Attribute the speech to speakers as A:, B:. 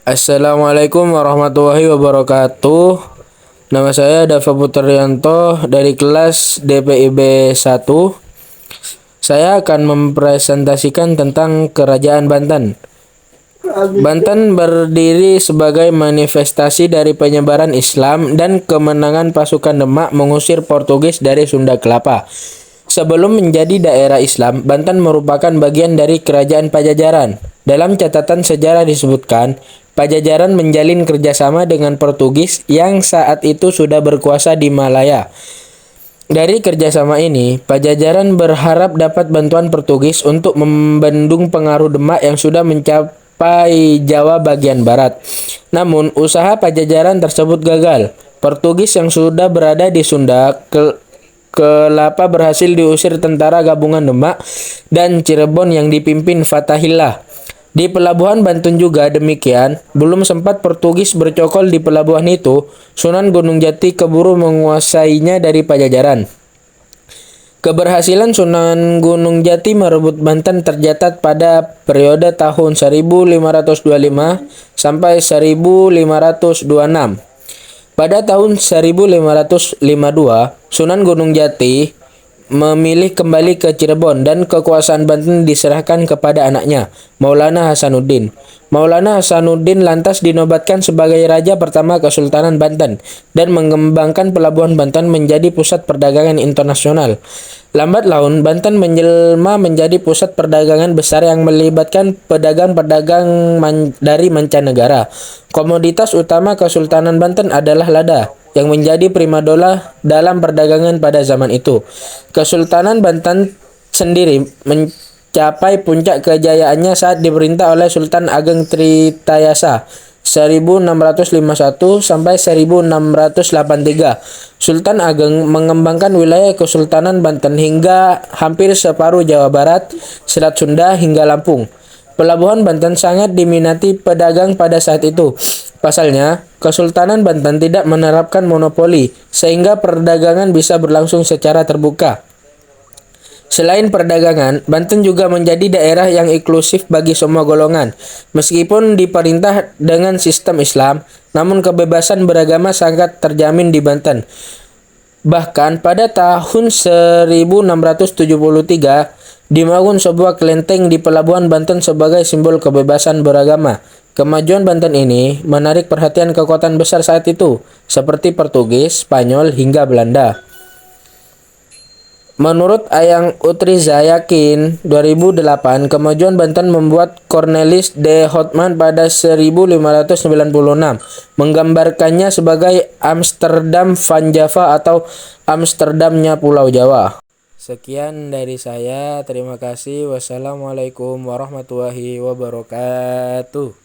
A: Assalamualaikum warahmatullahi wabarakatuh. Nama saya Dava Putrianto dari kelas DPIB 1. Saya akan mempresentasikan tentang Kerajaan Banten. Banten berdiri sebagai manifestasi dari penyebaran Islam dan kemenangan pasukan Demak mengusir Portugis dari Sunda Kelapa. Sebelum menjadi daerah Islam, Banten merupakan bagian dari Kerajaan Pajajaran. Dalam catatan sejarah disebutkan, Pajajaran menjalin kerjasama dengan Portugis yang saat itu sudah berkuasa di Malaya. Dari kerjasama ini, Pajajaran berharap dapat bantuan Portugis untuk membendung pengaruh Demak yang sudah mencapai Jawa bagian barat. Namun, usaha Pajajaran tersebut gagal. Portugis yang sudah berada di Sunda Kelapa berhasil diusir tentara gabungan Demak dan Cirebon yang dipimpin Fatahillah. Di pelabuhan Banten juga demikian, belum sempat Portugis bercokol di pelabuhan itu, Sunan Gunung Jati keburu menguasainya dari Pajajaran. Keberhasilan Sunan Gunung Jati merebut Banten tercatat pada periode tahun 1525 sampai 1526. Pada tahun 1552, Sunan Gunung Jati memilih kembali ke Cirebon dan kekuasaan Banten diserahkan kepada anaknya, Maulana Hasanuddin. Maulana Hasanuddin lantas dinobatkan sebagai Raja pertama Kesultanan Banten dan mengembangkan pelabuhan Banten menjadi pusat perdagangan internasional. Lambat laun, Banten menjelma menjadi pusat perdagangan besar yang melibatkan pedagang-pedagang dari mancanegara. Komoditas utama Kesultanan Banten adalah lada, yang menjadi primadona dalam perdagangan pada zaman itu. Kesultanan Banten sendiri mencapai puncak kejayaannya saat diperintah oleh Sultan Ageng Tritayasa 1651 sampai 1683. Sultan Ageng mengembangkan wilayah Kesultanan Banten hingga hampir separuh Jawa Barat, Selat Sunda hingga Lampung. Pelabuhan Banten sangat diminati pedagang pada saat itu. Pasalnya, Kesultanan Banten tidak menerapkan monopoli, sehingga perdagangan bisa berlangsung secara terbuka. Selain perdagangan, Banten juga menjadi daerah yang inklusif bagi semua golongan. Meskipun diperintah dengan sistem Islam, namun kebebasan beragama sangat terjamin di Banten. Bahkan pada tahun 1673, dibangun sebuah kelenteng di pelabuhan Banten sebagai simbol kebebasan beragama. Kemajuan Banten ini menarik perhatian kekuatan besar saat itu, seperti Portugis, Spanyol, hingga Belanda. Menurut Ayang Utriza Yakin 2008, kemajuan Banten membuat Cornelis de Houtman pada 1596 menggambarkannya sebagai Amsterdam van Java atau Amsterdamnya Pulau Jawa. Sekian dari saya, terima kasih. Wassalamualaikum warahmatullahi wabarakatuh.